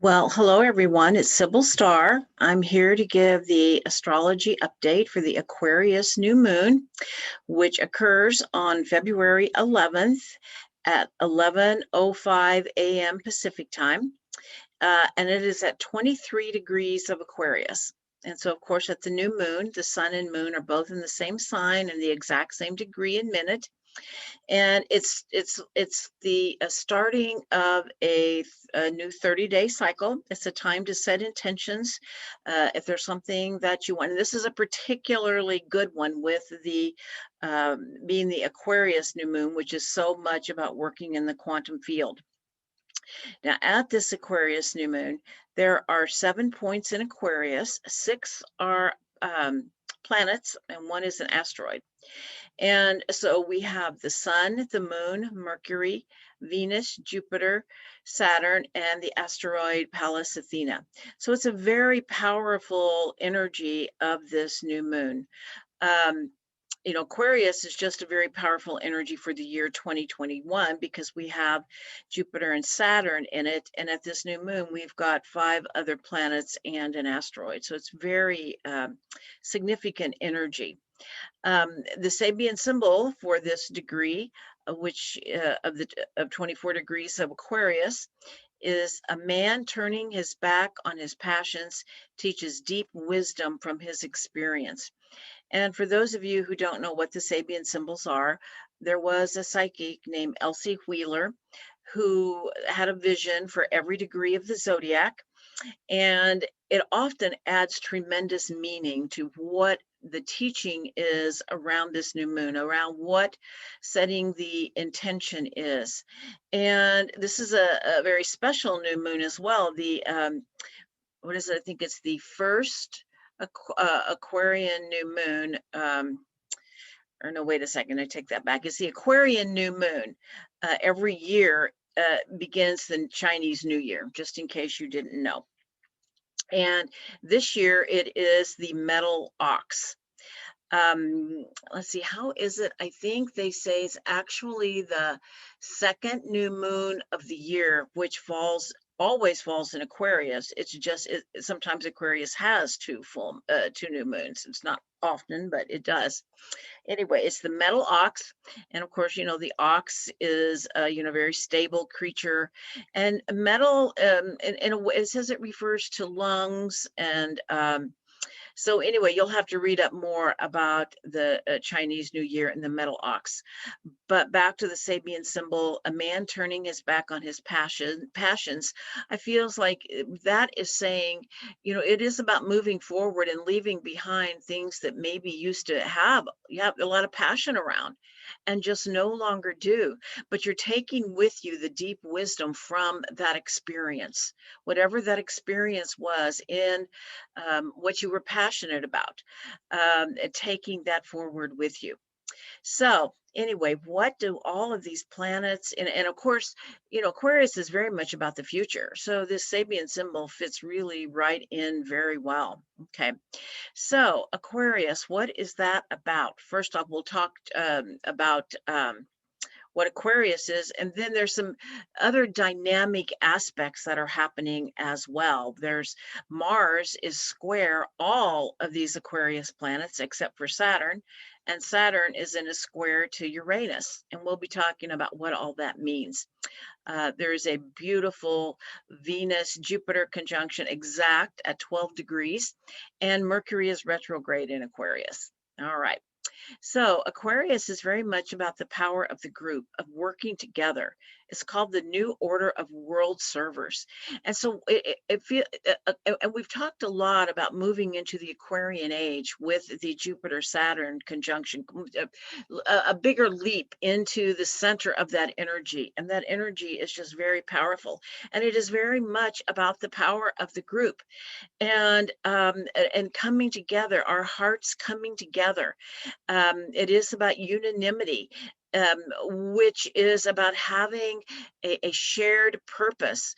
Well, hello everyone. It's Sybil Starr. I'm here to give the astrology update for the Aquarius New Moon, which occurs on February 11th at 11:05 a.m. Pacific time. And it is at 23 degrees of Aquarius. And so, of course, at the new moon, the sun and moon are both in the same sign and the exact same degree and minute, and it's the starting of a new 30-day cycle. It's a time to set intentions. If there's something that you want, and this is a particularly good one with the being the Aquarius new moon, which is so much about working in the quantum field. Now, at this Aquarius new moon, there are 7 points in Aquarius. 6 are planets, and 1 is an asteroid. And so we have the sun, the moon, Mercury, Venus, Jupiter, Saturn, and the asteroid Pallas Athena. So it's a very powerful energy of this new moon. Aquarius is just a very powerful energy for the year 2021 because we have Jupiter and Saturn in it. And at this new moon, we've got 5 other planets and an asteroid. So it's very significant energy. The Sabian symbol for this degree, which of 24 degrees of Aquarius, is a man turning his back on his passions, teaches deep wisdom from his experience. And for those of you who don't know what the Sabian symbols are, there was a psychic named Elsie Wheeler who had a vision for every degree of the zodiac, and it often adds tremendous meaning to what the teaching is around this new moon, around what setting the intention is. And this is a very special new moon as well. What is it? I think it's the first Aquarian new moon. Or no, wait a second, I take that back. It's the Aquarian new moon. Every year begins the Chinese New Year, just in case you didn't know. And this year it is the metal ox. Let's see, how is it? I think they say it's actually the second new moon of the year, which always falls in Aquarius. It's just sometimes Aquarius has two new moons. It's not often, but it does. Anyway, it's the metal ox, and of course, the ox is a very stable creature, and metal. In a way, it says it refers to lungs and. So anyway, you'll have to read up more about the Chinese New Year and the metal ox. But back to the Sabian symbol, a man turning his back on his passions. I feels like that is saying, it is about moving forward and leaving behind things that maybe used to you have a lot of passion around and just no longer do. But you're taking with you the deep wisdom from that experience, whatever that experience was in what you were passionate about, taking that forward with you. So anyway, what do all of these planets, and of course, Aquarius is very much about the future. So this Sabian symbol fits really right in very well. Okay. So Aquarius, what is that about? First off, we'll talk about what Aquarius is, and then there's some other dynamic aspects that are happening as well. There's Mars is square all of these Aquarius planets except for Saturn, and Saturn is in a square to Uranus, and we'll be talking about what all that means. There is a beautiful Venus-Jupiter conjunction exact at 12 degrees, and Mercury is retrograde in Aquarius. All right. So Aquarius is very much about the power of the group, of working together. It's called the New Order of World Servers. And so and we've talked a lot about moving into the Aquarian age with the Jupiter-Saturn conjunction, a bigger leap into the center of that energy. And that energy is just very powerful. And it is very much about the power of the group and coming together, our hearts coming together. It is about unanimity. which is about having a shared purpose,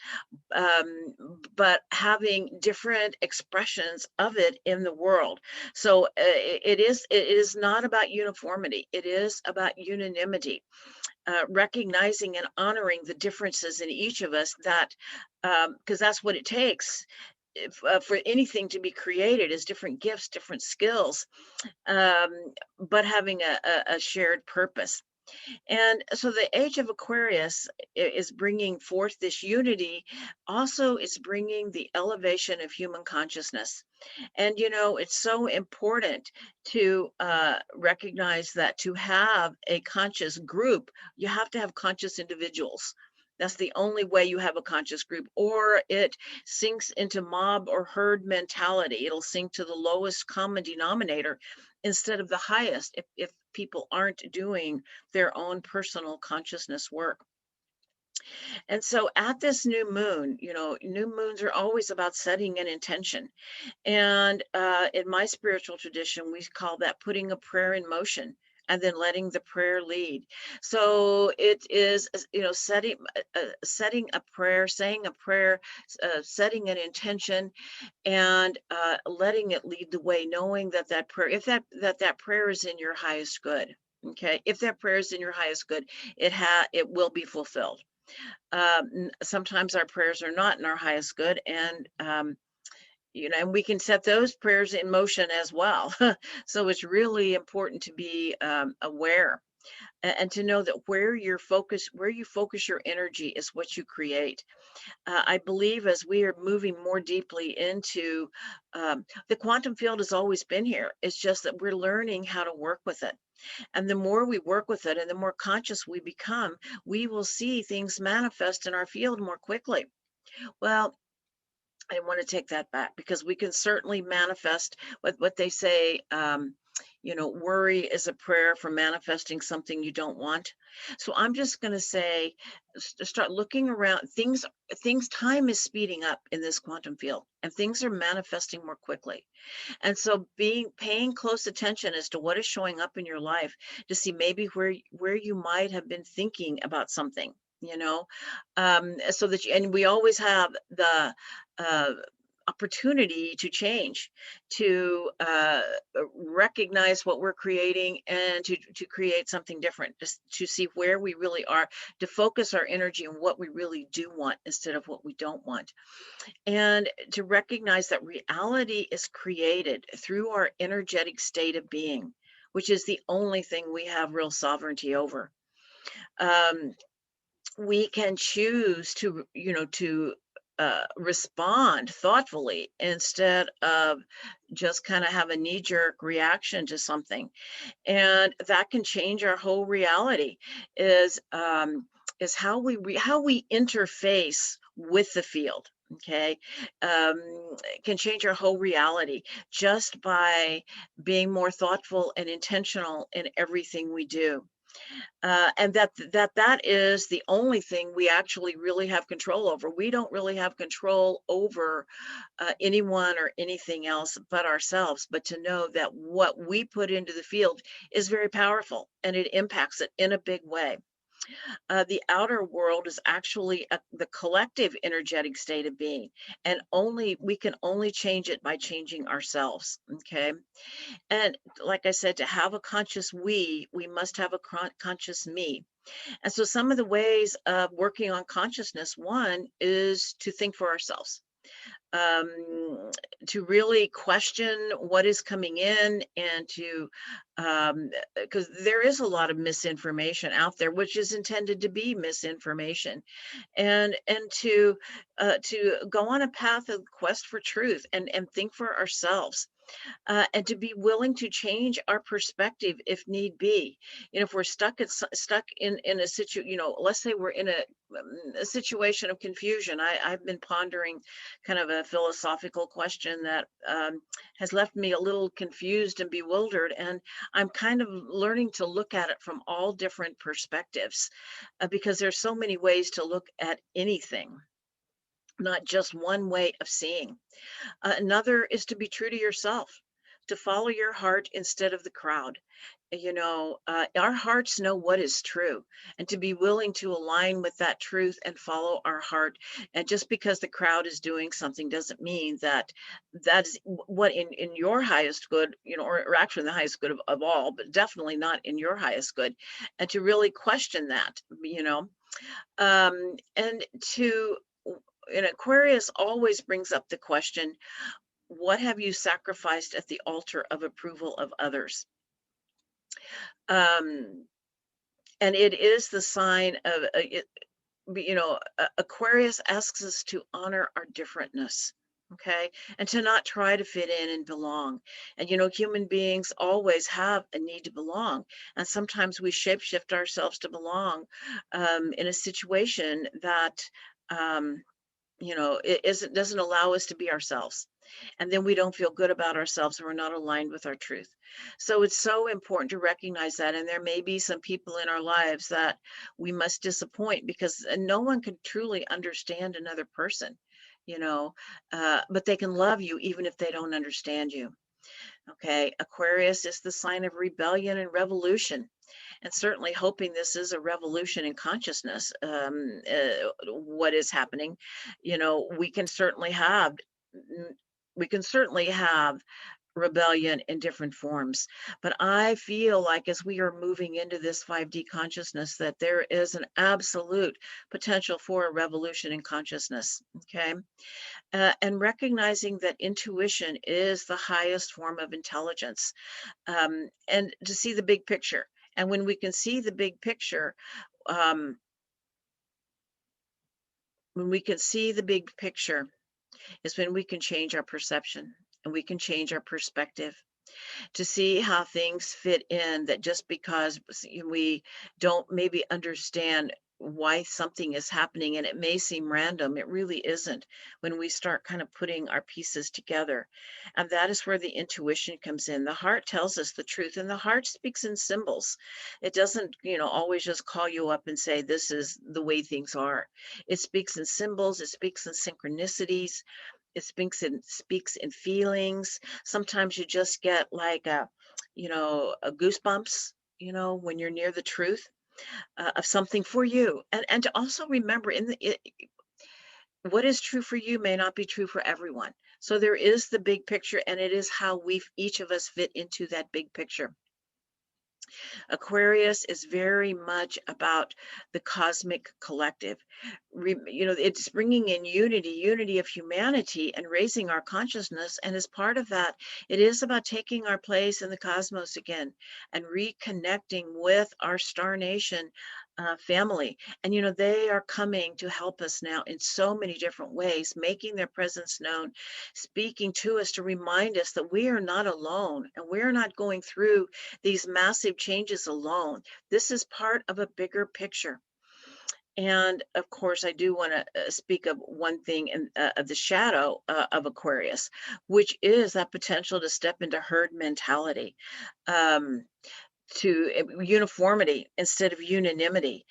but having different expressions of it in the world. So it is not about uniformity. It is about unanimity, recognizing and honoring the differences in each of us. That because that's what it takes. For anything to be created is different gifts, different skills, um, but having a shared purpose. And so the age of Aquarius is bringing forth this unity. Also, it's bringing the elevation of human consciousness. And, it's so important to recognize that to have a conscious group, you have to have conscious individuals. That's the only way you have a conscious group, or it sinks into mob or herd mentality. It'll sink to the lowest common denominator instead of the highest if people aren't doing their own personal consciousness work. And so at this new moon, new moons are always about setting an intention. And in my spiritual tradition, we call that putting a prayer in motion and then letting the prayer lead. So it is, setting a prayer, saying a prayer, setting an intention, and letting it lead the way, knowing that that prayer, if that prayer is in your highest good. Okay, if that prayer is in your highest good, it will be fulfilled. Sometimes our prayers are not in our highest good, and and we can set those prayers in motion as well. So it's really important to be aware, and to know that where you focus your energy is what you create. I believe as we are moving more deeply into the quantum field has always been here. It's just that we're learning how to work with it. And the more we work with it and the more conscious we become, we will see things manifest in our field more quickly. Well, I want to take that back, because we can certainly manifest what they say. Worry is a prayer for manifesting something you don't want. So I'm just going to say, start looking around. Time is speeding up in this quantum field, and things are manifesting more quickly. And so paying close attention as to what is showing up in your life, to see maybe where you might have been thinking about something, so that and we always have the uh, opportunity to change, to recognize what we're creating, and to create something different, just to see where we really are, to focus our energy on what we really do want instead of what we don't want, and to recognize that reality is created through our energetic state of being, which is the only thing we have real sovereignty over. Um, we can choose to respond thoughtfully instead of just kind of have a knee-jerk reaction to something, and that can change our whole reality. Is how we interface with the field. Okay, um, can change our whole reality just by being more thoughtful and intentional in everything we do, and that is the only thing we actually really have control over. We don't really have control over anyone or anything else but ourselves. But to know that what we put into the field is very powerful, and it impacts it in a big way. The outer world is actually the collective energetic state of being, and only we can only change it by changing ourselves. Okay, and like I said, to have a conscious we must have a conscious me. And so some of the ways of working on consciousness, one is to think for ourselves, um, to really question what is coming in, and to because there is a lot of misinformation out there, which is intended to be misinformation, and to go on a path of quest for truth, and think for ourselves, and to be willing to change our perspective if need be. If we're stuck in a let's say we're in a situation of confusion. I've been pondering kind of a philosophical question that has left me a little confused and bewildered, and I'm kind of learning to look at it from all different perspectives, because there's so many ways to look at anything, not just one way of seeing. Another is to be true to yourself. to follow your heart instead of the crowd. Our hearts know what is true, and to be willing to align with that truth and follow our heart. And just because the crowd is doing something doesn't mean that that's what in your highest good, or actually in the highest good of all, but definitely not in your highest good. And to really question that, and to and Aquarius always brings up the question, what have you sacrificed at the altar of approval of others? Um, and it is the sign of, Aquarius asks us to honor our differentness. Okay. And to not try to fit in and belong. And, human beings always have a need to belong. And sometimes we shapeshift ourselves to belong in a situation that, um, it doesn't allow us to be ourselves, and then we don't feel good about ourselves and we're not aligned with our truth. So it's so important to recognize that, and there may be some people in our lives that we must disappoint, because no one can truly understand another person, but they can love you even if they don't understand you. Okay, Aquarius is the sign of rebellion and revolution, and certainly hoping this is a revolution in consciousness. What is happening, we can certainly have, mm, we can certainly have rebellion in different forms. But I feel like as we are moving into this 5D consciousness, that there is an absolute potential for a revolution in consciousness. Okay. And recognizing that intuition is the highest form of intelligence, and to see the big picture. And when we can see the big picture, um, when we can see the big picture is when we can change our perception and we can change our perspective, to see how things fit in, that just because we don't maybe understand why something is happening and it may seem random, it really isn't, when we start kind of putting our pieces together. And that is where the intuition comes in. The heart tells us the truth, and the heart speaks in symbols. It doesn't, always just call you up and say, this is the way things are. It speaks in symbols, it speaks in synchronicities, it speaks in feelings. Sometimes you just get like a goosebumps, when you're near the truth of something for you. And to also remember, what is true for you may not be true for everyone. So there is the big picture, and it is how we each of us fit into that big picture. Aquarius is very much about the cosmic collective. It's bringing in unity of humanity, and raising our consciousness. And as part of that, it is about taking our place in the cosmos again and reconnecting with our star nation family. And, they are coming to help us now in so many different ways, making their presence known, speaking to us to remind us that we are not alone and we're not going through these massive changes alone. This is part of a bigger picture. And of course, I do want to speak of one thing of the shadow of Aquarius, which is that potential to step into herd mentality. Um, to uniformity instead of unanimity,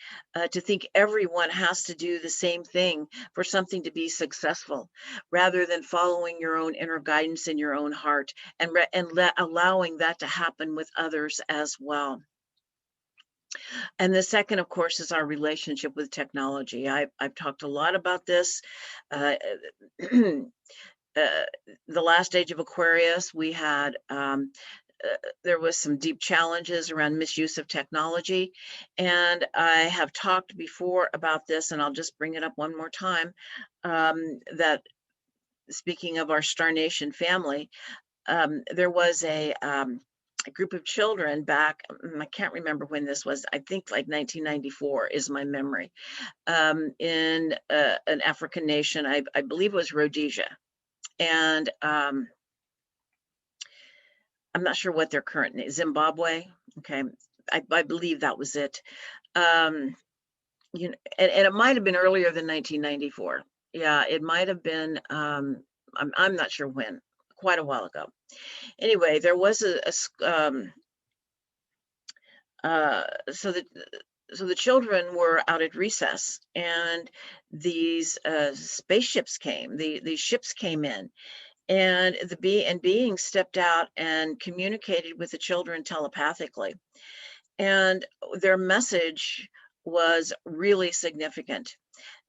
to think everyone has to do the same thing for something to be successful, rather than following your own inner guidance in your own heart, and allowing that to happen with others as well. And the second, of course, is our relationship with technology. I've talked a lot about this. Uh, uh, the last age of Aquarius, we had there was some deep challenges around misuse of technology. And I have talked before about this, and I'll just bring it up one more time, that speaking of our Star Nation family, there was a group of children back, I can't remember when this was, I think like 1994 is my memory, in an African nation, I believe it was Rhodesia. And I'm not sure what their current name, Zimbabwe. Okay. I believe that was it. Um, and it might have been earlier than 1994. Yeah, it might have been, I'm not sure when, quite a while ago. Anyway, there was uh, so the, so the children were out at recess, and these spaceships came, these ships came in, And being stepped out and communicated with the children telepathically. And their message was really significant.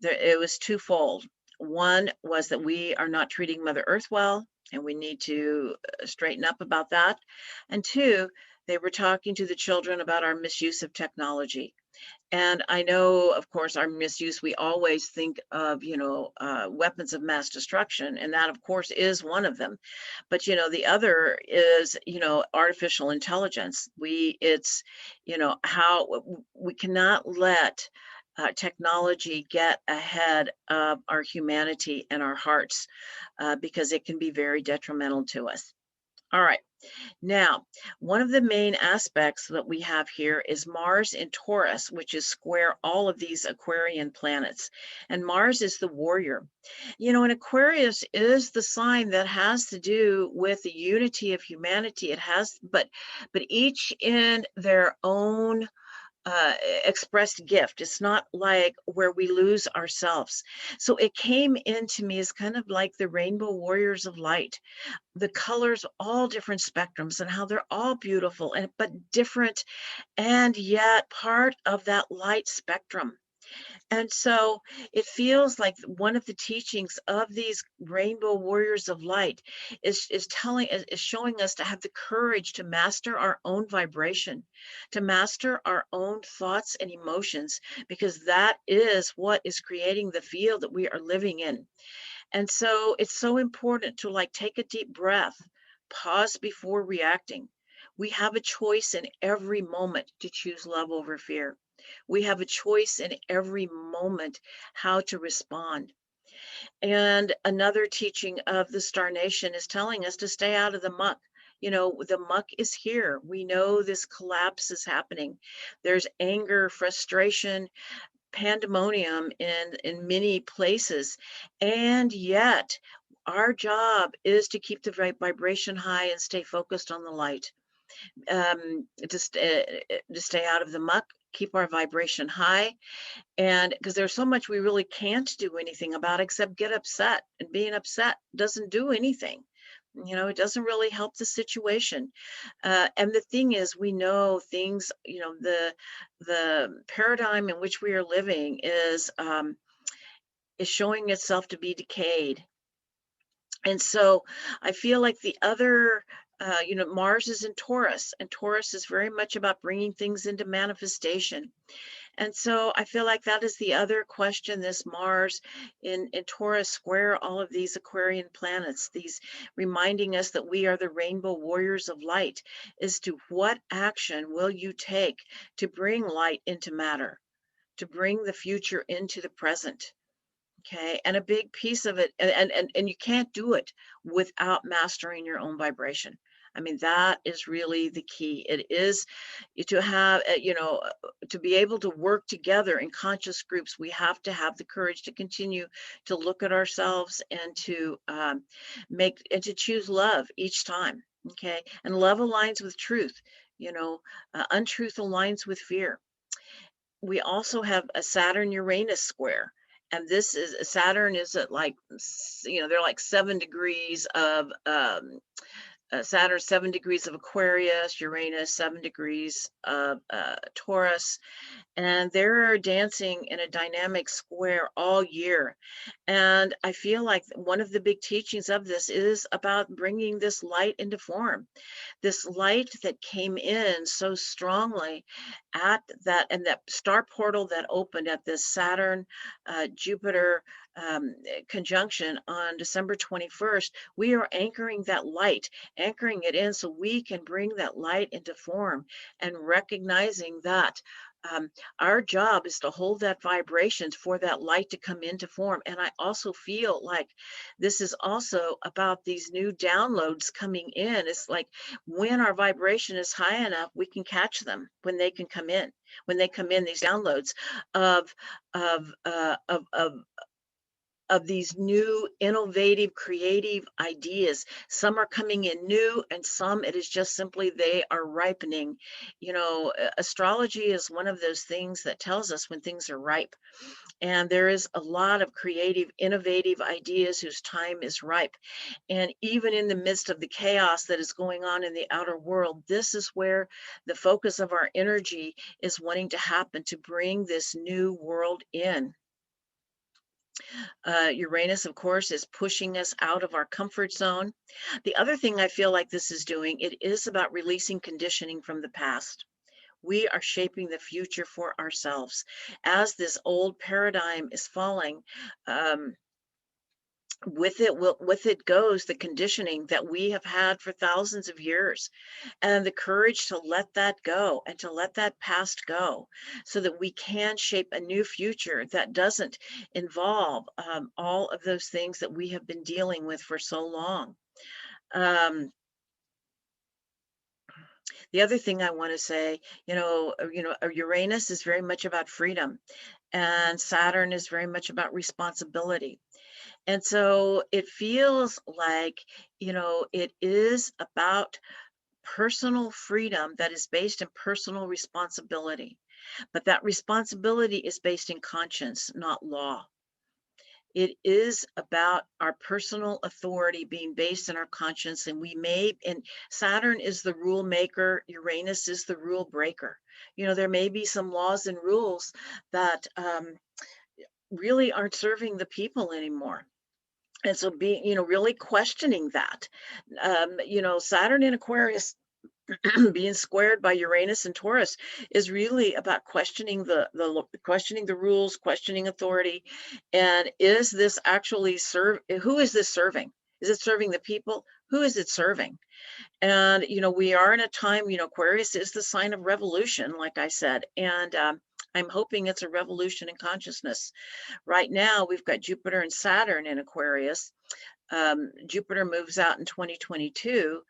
It was twofold. One was that we are not treating Mother Earth well, and we need to straighten up about that. And two, they were talking to the children about our misuse of technology. And I know, of course, our misuse, we always think of, weapons of mass destruction, and that, of course, is one of them. But, the other is, artificial intelligence. It's, how we cannot let technology get ahead of our humanity and our hearts because it can be very detrimental to us. All right. Now, one of the main aspects that we have here is Mars in Taurus, which is square all of these Aquarian planets. And Mars is the warrior. And Aquarius is the sign that has to do with the unity of humanity. It has, but each in their own expressed gift. It's not like where we lose ourselves. So it came into me as kind of like the rainbow warriors of light, the colors, all different spectrums, and how they're all beautiful and but different, and yet part of that light spectrum. And so it feels like one of the teachings of these rainbow warriors of light is showing us to have the courage to master our own vibration, to master our own thoughts and emotions, because that is what is creating the field that we are living in. And so it's so important to like take a deep breath, pause before reacting. We have a choice in every moment to choose love over fear. We have a choice in every moment how to respond. And another teaching of the Star Nation is telling us to stay out of the muck. The muck is here. We know this collapse is happening. There's anger, frustration, pandemonium in many places, and yet our job is to keep the vibration high and stay focused on the light, to stay out of the muck, keep our vibration high. And because there's so much we really can't do anything about except get upset, and being upset doesn't do anything. It doesn't really help the situation. And the thing is, we know things, the paradigm in which we are living is showing itself to be decayed. And so I feel like the other, Mars is in Taurus, and Taurus is very much about bringing things into manifestation. And so I feel like that is the other question, this Mars in Taurus square, all of these Aquarian planets, these reminding us that we are the rainbow warriors of light, is to what action will you take to bring light into matter, to bring the future into the present? Okay. And a big piece of it, and you can't do it without mastering your own vibration. I mean, that is really the key. It is to have, to be able to work together in conscious groups. We have to have the courage to continue to look at ourselves and to to choose love each time. Okay. And love aligns with truth. Untruth aligns with fear. We also have a Saturn Uranus square. And this is Saturn is at like, they're like 7 degrees of Saturn, 7 degrees of Aquarius, Uranus, 7 degrees of Taurus, and they're dancing in a dynamic square all year. And I feel like one of the big teachings of this is about bringing this light into form, this light that came in so strongly at that, and that star portal that opened at this Saturn Jupiter conjunction on December 21st. We are anchoring that light, anchoring it in so we can bring that light into form, and recognizing that um, our job is to hold that vibration for that light to come into form. And I also feel like this is also about these new downloads coming in. It's like when our vibration is high enough, we can catch them when they can come in. When they come in, these downloads of of these new innovative creative ideas. Some are coming in new, and some it is just simply they are ripening. Astrology is one of those things that tells us when things are ripe, and there is a lot of creative innovative ideas whose time is ripe. And even in the midst of the chaos that is going on in the outer world, this is where the focus of our energy is wanting to happen, to bring this new world in. Uranus, of course, is pushing us out of our comfort zone. The other thing I feel like this is doing, it is about releasing conditioning from the past. We are shaping the future for ourselves. As this old paradigm is falling, um, with it goes the conditioning that we have had for thousands of years, and the courage to let that go and to let that past go, so that we can shape a new future that doesn't involve all of those things that we have been dealing with for so long. um, the other thing I want to say, Uranus is very much about freedom, and Saturn is very much about responsibility. And so it feels like, it is about personal freedom that is based in personal responsibility. But that responsibility is based in conscience, not law. It is about our personal authority being based in our conscience. And Saturn is the rule maker, Uranus is the rule breaker. There may be some laws and rules that really aren't serving the people anymore. And so being, really questioning that. Saturn in Aquarius being squared by Uranus and Taurus is really about questioning questioning the rules, questioning authority, and is this actually who is this serving? Is it serving the people? Who is it serving? And we are in a time, Aquarius is the sign of revolution, like I said, and I'm hoping it's a revolution in consciousness. Right now, we've got Jupiter and Saturn in Aquarius. Jupiter moves out in 2022,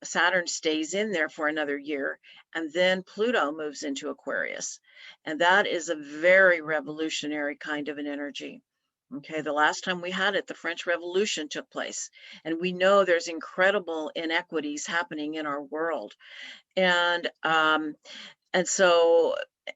Saturn stays in there for another year, and then Pluto moves into Aquarius. And that is a very revolutionary kind of an energy. Okay, the last time we had it, the French Revolution took place, and we know there's incredible inequities happening in our world. And so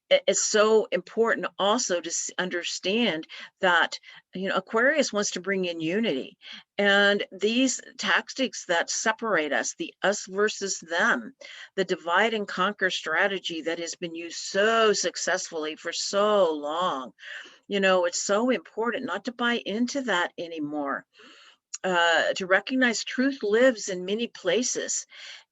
it's so important also to understand that Aquarius wants to bring in unity, and these tactics that separate us, the us versus them, the divide and conquer strategy that has been used so successfully for so long, it's so important not to buy into that anymore. To recognize truth lives in many places,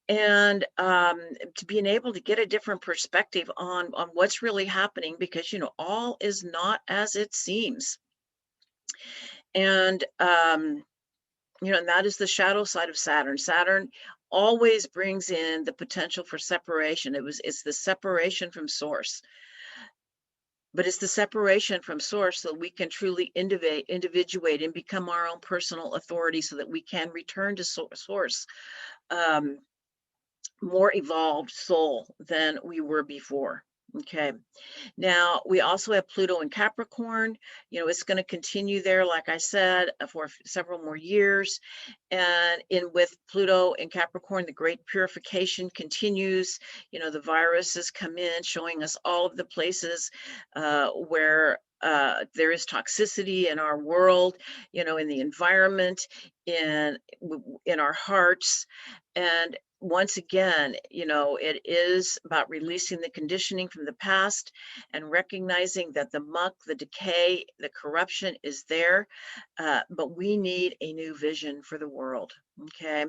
and to being able to get a different perspective on what's really happening, because all is not as it seems. And and that is the shadow side of Saturn always brings in the potential for separation. It's the separation from source, but it's the separation from source so we can truly individuate and become our own personal authority, so that we can return to source, um, more evolved soul than we were before. Okay. Now, we also have Pluto in Capricorn. It's going to continue there, like I said, for several more years. And with Pluto in Capricorn, the great purification continues. The viruses come in, showing us all of the places where there is toxicity in our world, in the environment, in our hearts. And once again, it is about releasing the conditioning from the past and recognizing that the muck, the decay, the corruption is there, but we need a new vision for the world. Okay.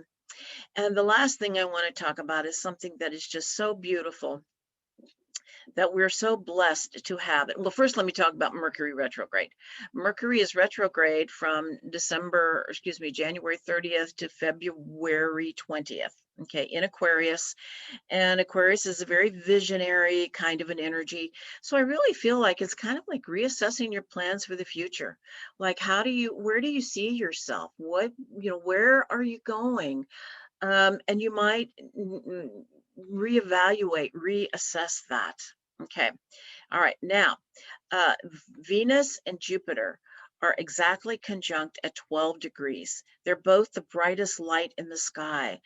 And the last thing I want to talk about is something that is just so beautiful, that we're so blessed to have it. Well, first, let me talk about Mercury retrograde. Mercury is retrograde from January 30th to February 20th. Okay, in Aquarius. And Aquarius is a very visionary kind of an energy. So I really feel like it's kind of like reassessing your plans for the future. Like, where do you see yourself? Where are you going? And you might reevaluate, reassess that. Okay. All right. Now, Venus and Jupiter are exactly conjunct at 12 degrees. They're both the brightest light in the sky.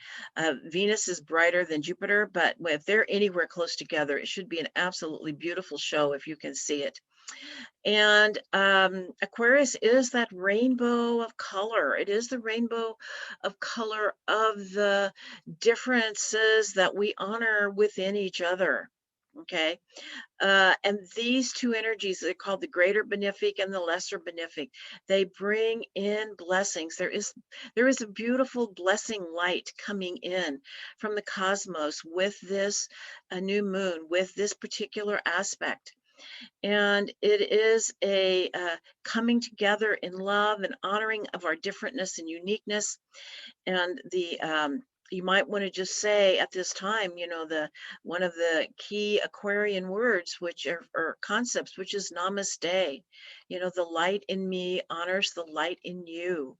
Venus is brighter than Jupiter, but if they're anywhere close together, it should be an absolutely beautiful show if you can see it. And Aquarius is that rainbow of color. It is the rainbow of color of the differences that we honor within each other. Okay. And these two energies, they're called the greater benefic and the lesser benefic. They bring in blessings. There is a beautiful blessing light coming in from the cosmos with this new moon, with this particular aspect. And it is a coming together in love and honoring of our differentness and uniqueness. And the you might want to just say at this time, the one of the key Aquarian words, which are or concepts, which is namaste. The light in me honors the light in you.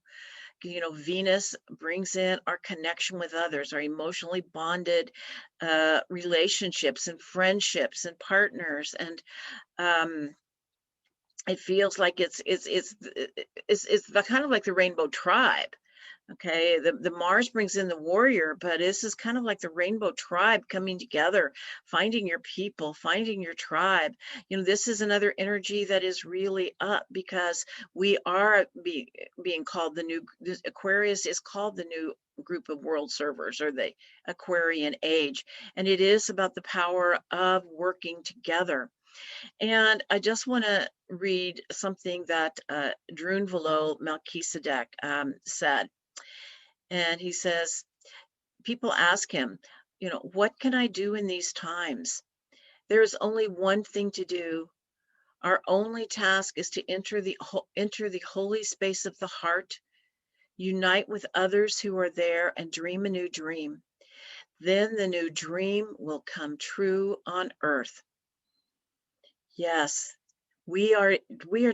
Venus brings in our connection with others, our emotionally bonded relationships and friendships and partners, and um, it feels like it's the kind of like the rainbow tribe. Okay, the Mars brings in the warrior, but this is kind of like the rainbow tribe coming together, finding your people, finding your tribe. This is another energy that is really up because we are being called this Aquarius is called the new group of world servers, or the Aquarian age, and it is about the power of working together. And I just want to read something that Drunvalo Melchizedek said. And he says, people ask him, what can I do in these times? There is only one thing to do. Our only task is to enter the holy space of the heart, unite with others who are there, and dream a new dream. Then the new dream will come true on earth. Yes, we are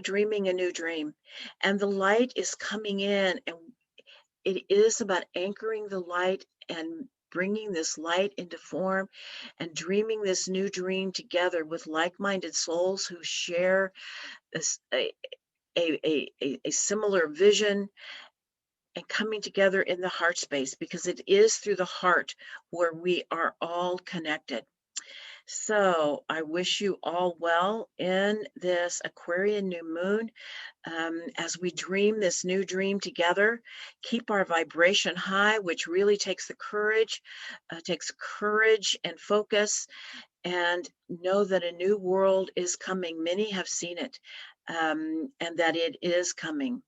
dreaming a new dream, and the light is coming in, and it is about anchoring the light and bringing this light into form and dreaming this new dream together with like-minded souls who share this, a similar vision, and coming together in the heart space, because it is through the heart where we are all connected. So I wish you all well in this Aquarian new moon. As we dream this new dream together, keep our vibration high, which really takes courage and focus, and know that a new world is coming. Many have seen it, and that it is coming.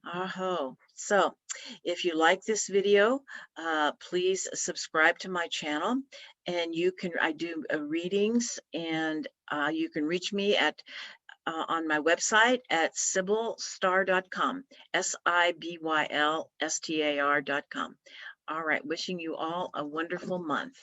Aho. So if you like this video, please subscribe to my channel, and I do readings, and you can reach me at on my website at sibylstar.com, SIBYLSTAR.com. All right, wishing you all a wonderful month.